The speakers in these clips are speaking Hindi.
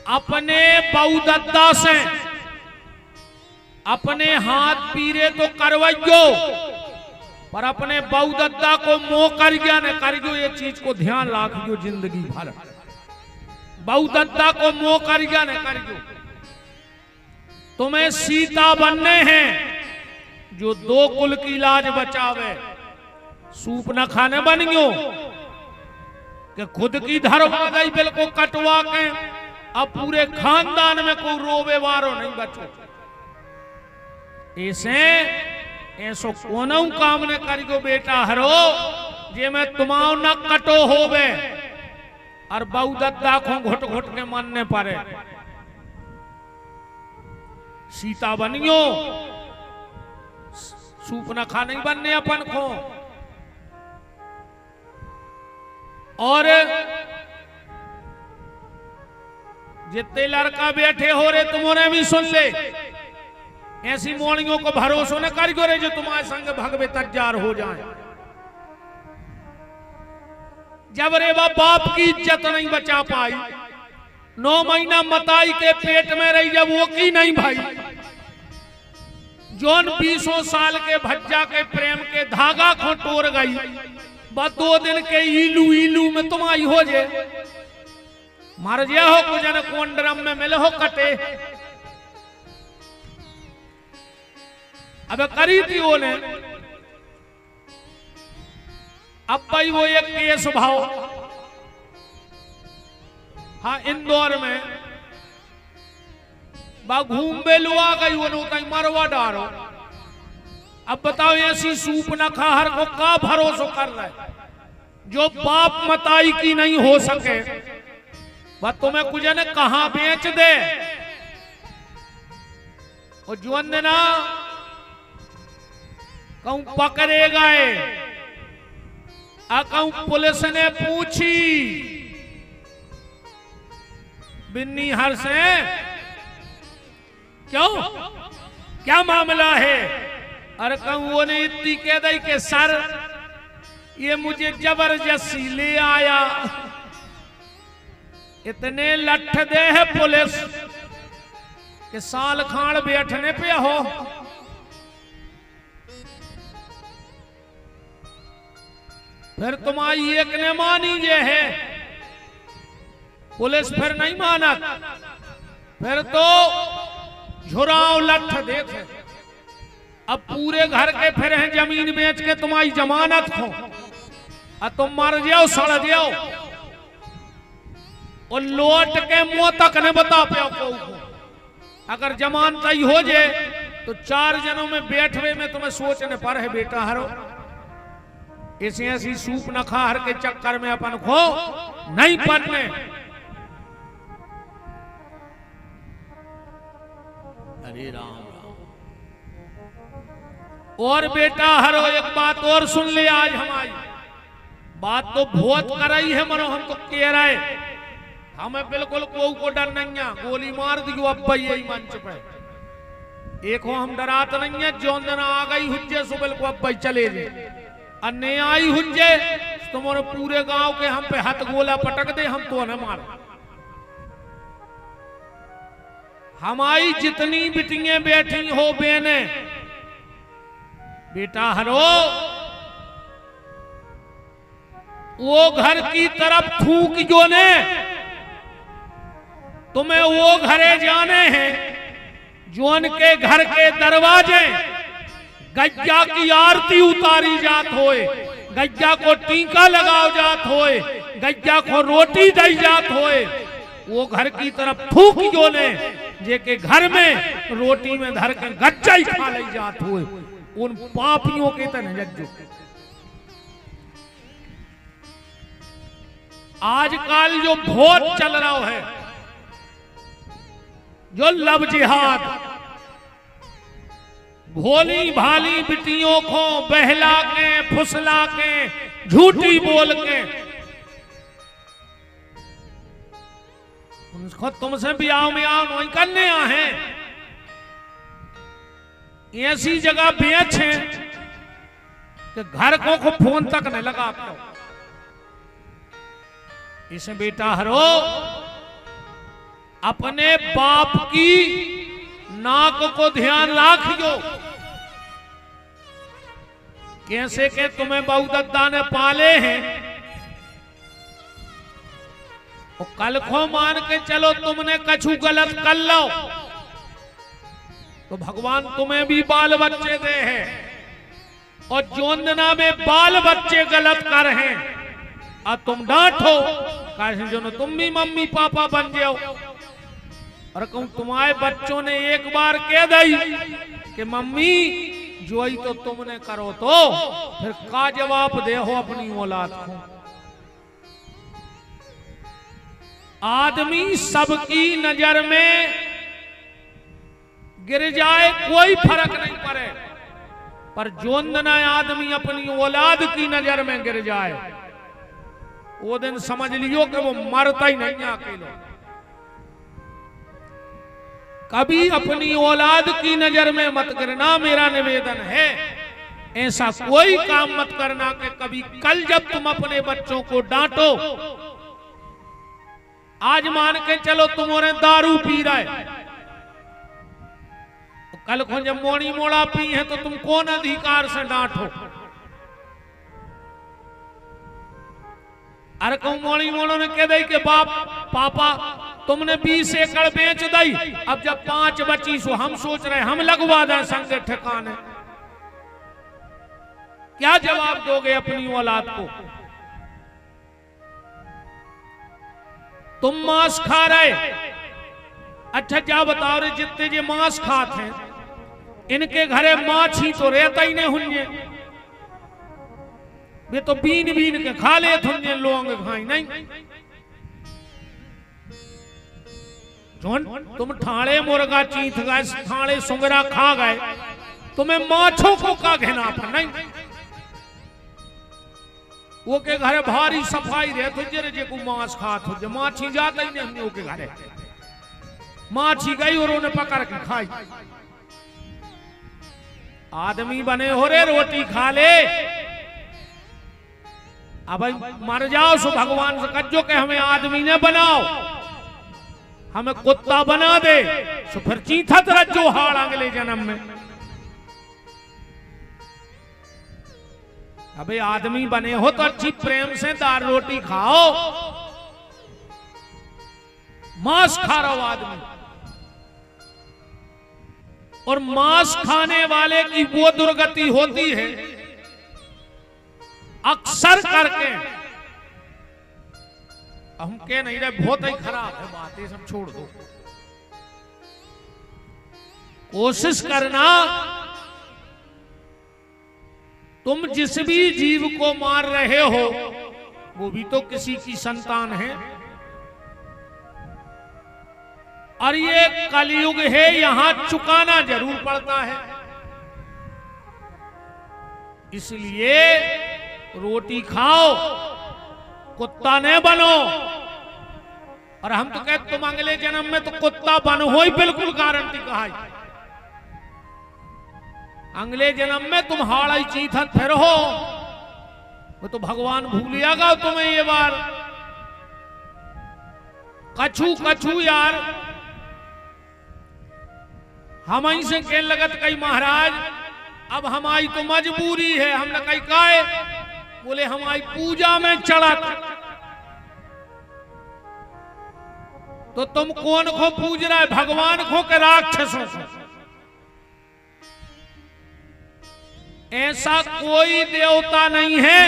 अपने बहुदत्ता से अपने हाथ पीरे तो करवाइयो, पर अपने बहुदत्ता को मोह कर गया न करियो। ये चीज को ध्यान रखियो जिंदगी भर। बहुदत्ता को मोह कर गया न करियो। तुम्हें सीता बनने हैं जो दो कुल की लाज बचावे। सूप न खाने बनियो कि खुद की धरवा गई बिल्कुल कटवा के, अब पूरे खानदान में कोई रोवे वारो नहीं बचो। ऐसे ऐसो कोनो काम ने करियो बेटा हरो जे मैं तुम्हाओ न कटो होवे और बहुदत्ता को घुट घुट के मानने पड़े। सीता बनियो, सूप न खाने बनने अपन को। और जितने लड़का बैठे हो रे तुम्हारे भी सुन ले, ऐसी मोड़ियों को भरोसा न करियो रे जो तुम्हारे संग भगवे तैयार हो जाए। जब रे बाप की इज्जत नहीं बचा पाई, 9 महीना मताई के पेट में रही जब वो की नहीं भाई, जोन 20 साल के भज्जा के प्रेम के धागा को तोड़ गई, बस 2 दिन के इलू इलू में तुम आई हो जे मर जे हो कुछ न कौन ड्रम में मिले हो कटे। अब करी थी वो ने, अब भाई वो एक केस भाव, हाँ इंदौर में बा घूम बेलुआ गई वो कहीं मरवा डारो। अब बताओ ऐसी सूप न खा हर को का भरोसा कर रहा है जो बाप मताई की नहीं हो सके। वह तुम्हें कुछ ने कहां बेच दे और जुअन ना कहूं पकड़े गए, कहूं पुलिस ने पूछी बिन्नी हर से क्यों क्या मामला है। अरे कहूं वो ने इतनी कह दी कि सर ये मुझे जबरदस्ती ले आया। इतने लठ दे है पुलिस कि साल खान बैठने पे हो। फिर तुम्हारी एक ने मानी जे है, पुलिस फिर नहीं माना, फिर तो झुराव लठ देते। अब पूरे घर के फिर हैं जमीन बेच के तुम्हारी जमानत हो और तुम मर जाओ सड़ जाओ और लौट के मुंह तक नहीं बता पाओ को। अगर जमानत ही हो जाए तो 4 जनों में बैठवे में तुम्हें सोचने पर है बेटा हरो। ऐसी ऐसी सूप न खा हर के चक्कर में अपन खो नहीं पड़ने। हरे राम राम। और बेटा हरो एक बात और सुन ले, आज हमारी बात तो बहुत कराई है मनो, हम तो कह रहे हमें बिल्कुल को डर नहीं है। गोली मार दियो अब भाई यही मंच पे एक हो, हम डरात नहीं है। जो दिन आ गई हुज्जे सुबह को अब भाई चले जाए, अन्य आई हुज्जे तुम्हारे पूरे गांव के हम पे हाथ गोला पटक दे, हम तो न मार। हमारी जितनी बिटियां बैठी हो बहने बेटा हरो, वो घर की तरफ थूक जो ने तुम्हें वो घरे जाने हैं जो उनके घर के दरवाजे गज्जा की आरती उतारी जात होए, गज्जा को टीका लगाओ जात होए, गज्जा को रोटी दी जात होए। वो घर की तरफ थूक जो ने जे के घर में रोटी में धर के गज्जा ही खा ली जात हुए। उन पापियों के तन जज्जो आजकल जो बहुत चल रहा है, जो लव जिहाद, भोली भाली बिटियों को बहला के फुसला के झूठी बोल के उनको तुमसे ब्याह में आओ नहीं करने आए, ऐसी जगह बेच है कि घर को फोन तक नहीं लगा पाओ। इसे बेटा हरो अपने बाप की नाक को ध्यान राखियो। कैसे के तुम्हें बहु दद्दा ने पाले हैं, और कल को मान के चलो तुमने कछु गलत कर लो तो भगवान तुम्हें भी बाल बच्चे दे हैं, और जोंदना में बाल बच्चे गलत कर हैं और तुम डांटो कैसे जो तुम भी मम्मी पापा बन जाओ। और कहूं तुम्हारे बच्चों ने एक बार कह दी कि मम्मी जो ही तो तुमने करो तो फिर का जवाब दे हो अपनी औलाद को। आदमी सबकी नजर में गिर जाए कोई फर्क नहीं पड़े, पर जोंदना आदमी अपनी औलाद की नजर में गिर जाए वो दिन समझ लियो कि वो मरता ही नहीं अकेला। कभी अपनी औलाद की नजर में मत गिरना, मेरा निवेदन है। ऐसा कोई काम मत करना कि कभी कल जब तुम अपने बच्चों को डांटो, आज मान के चलो तुम्हारे दारू पी रहे, कल को जब मोड़ी मोड़ा पी है तो तुम कौन अधिकार से डांटो। अरे कहूं मोड़ी मोड़ों ने कह दी कि बाप पापा तुमने 20 एकड़ बेच दी, अब जब 5 बची सो हम सोच रहे हम लगवा दें संग ठिकाने। क्या जवाब दोगे अपनी औलाद को? तुम मांस खा रहे, अच्छा क्या बताओ रे जितने जे मांस खाते हैं इनके घरे माछी तो रहता ही नहीं हुंजे, वे तो बीन बीन के खा ले थुंजे, लोंग खाई नहीं। तुम ठाणे मुर्गा चीथ गए, ठाणे सुंगरा खा गए, तुम्हें माछों को का घिना पर नहीं। वो के घरे भारी सफाई रहे तुझे जे को मांस खा तुझे, माछी जाता ही नहीं हमने के घरे। माछी गई और उन्हें पकड़ के खाई। आदमी बने हो रे रोटी खा ले, अब मर जाओ सो भगवान से कहो कि हमें आदमी ने बनाओ, हमें कुत्ता बना दे, सो फिर चीथत रज्जो हाड़ अगले जन्म में। अबे आदमी बने हो तो अच्छी प्रेम से दाल रोटी खाओ, मांस खा रहा हो आदमी। और मांस खाने वाले की वो दुर्गति होती है अक्सर करके, हम कह नहीं रहे बहुत ही खराब है बातें सब छोड़ दो, कोशिश करना तुम जिस भी जीव को मार रहे हो वो भी तो किसी की संतान है। और ये कलयुग है, यहां चुकाना जरूर पड़ता है। इसलिए रोटी खाओ, कुत्ता न बनो। और हम तो कहते तुम अगले जन्म में तो कुत्ता बनो ही, बिल्कुल गारंटी कहा। अगले जन्म में तुम हाड़ा चीथत फिर हो, वो तो भगवान भूलिएगा तुम्हें ये बार। कछु कछु यार हम ही से कह लगत कई महाराज अब हमारी तो मजबूरी है। हमने कही काहे? बोले हमारी पूजा में चढ़त। तो तुम कौन को पूज रहा है, भगवान को के राक्षसों को? ऐसा कोई देवता नहीं है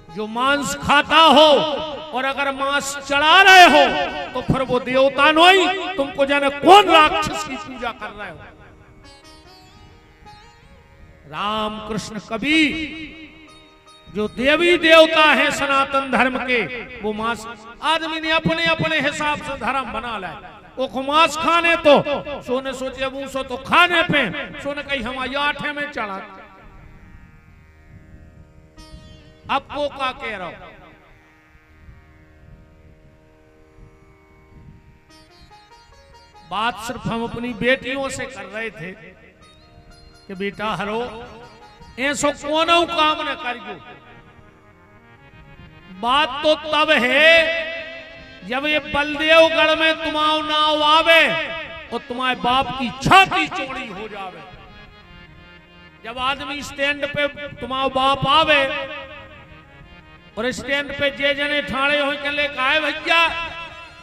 जो मांस खाता हो, और अगर मांस चढ़ा रहे हो तो फिर वो देवता नहीं, तुमको जाने कौन राक्षस की पूजा कर रहे हो। राम कृष्ण कबीर जो देवी देवता है सनातन धर्म के, वो मांस आदमी ने अपने अपने हिसाब से धर्म बना लाए। वो मांस खाने तो सोने सोचे अब सो तो खाने पे सोने कहीं हमारी 8 में चढ़ा। अब वो का कह रहा हूं, बात सिर्फ हम अपनी बेटियों से कर रहे थे कि बेटा हरो ऐसो कोनो काम न करियो। बात तो तब है जब ये बलदेवगढ़ में तुम्हारा नाव आवे और तुम्हारे बाप की छाती चौड़ी हो जावे। जब आदमी स्टैंड पे तुम्हारा बाप आवे और स्टैंड पे जे जने ठाणे हो के ले काहे भैया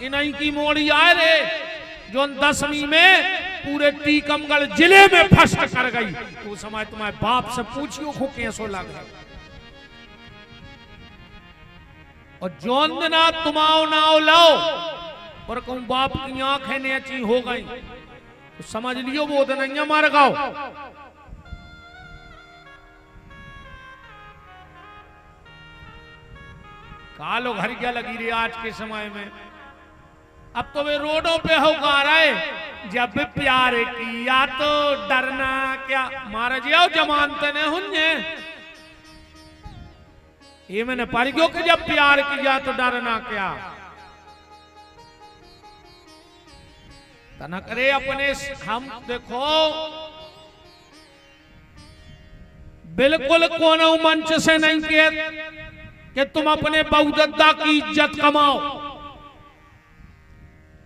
इन्हीं की मोड़ी आए रे जो 10वीं में पूरे टीकमगढ़ जिले में फर्स्ट कर गई। तो समय तुम्हारे बाप से पूछियो को कैसो लगा। और जौन दिना तुम्हारो नाव लाओ और कहूं बाप की आंखें नेची हो गई तो समझ लियो वो दिन मर गाओ। कालो घर क्या लगी रे आज के समय में। अब तो वे रोडों पे हो गा रहे जब प्यार किया तो डरना क्या मार जाओ जमानते ने हुन्ने ये मैंने पढ़ गयो कि जब प्यार किया तो डरना क्या। तना करे अपने हम देखो बिल्कुल कोनो मंच से नहीं कि तुम अपने बहुदत्ता की इज्जत कमाओ,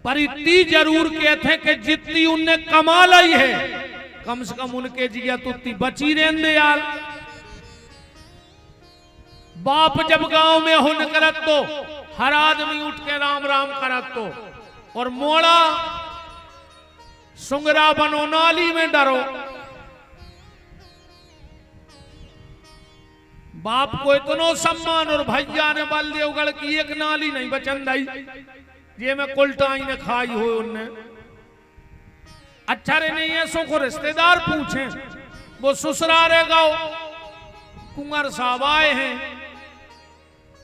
पर इतनी जरूर कहते कि जितनी उनने कमा ली है कम से कम उनके जियत उतनी बची रहने यार। बाप जब गांव में हुन करत तो हर आदमी उठ के राम राम करत तो और मोड़ा सुंगरा बनो नाली में डरो। बाप को इतनो सम्मान और भैया ने बलदेवगढ़ की एक नाली नहीं बचन दई ये में कुलटाई ने खाई हो उनने। अच्छा रे नहीं ऐसो को रिश्तेदार पूछे वो ससुरारे गाओ कुंवर साहब आए हैं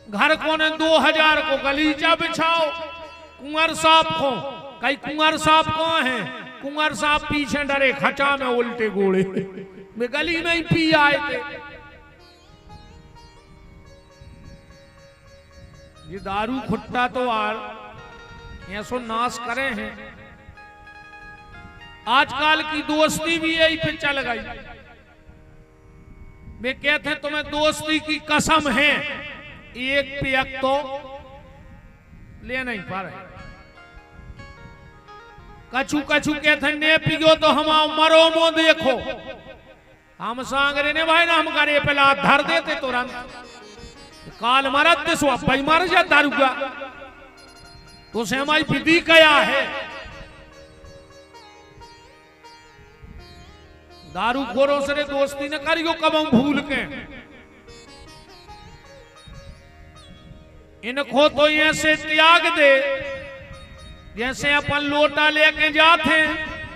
घर को ने 2000 को गलीचा बिछाओ कुंवर साहब को कई कुंवर साहब कौन है कुंवर साहब पीछे डरे खचा में उल्टे गोड़े में गली में ही पी आए थे। ये दारू खुट्टा तो आर ऐसो नाश करे हैं। आजकल की दोस्ती भी यही पे चल गई। वे कहते हैं तुम्हें दोस्ती की कसम है एक पियक तो ले नहीं पा रहे। कछु कछु कहते हैं ने पियो तो हम मरो मो देखो हम सांगरे ने भाई ना हम करे पहला धर देते तुरंत काल मारा दिसो भाई मार जा दारू का तो से हमारी विधि क्या है। दारू खोरों से दोस्ती न करियो कब हम भूल के इनको तो ऐसे त्याग दे जैसे अपन लोटा लेके जाते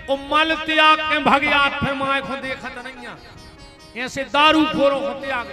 और मल त्याग के भगियात फिर माए को देखत नहीं ऐसे दारू खोरों को त्याग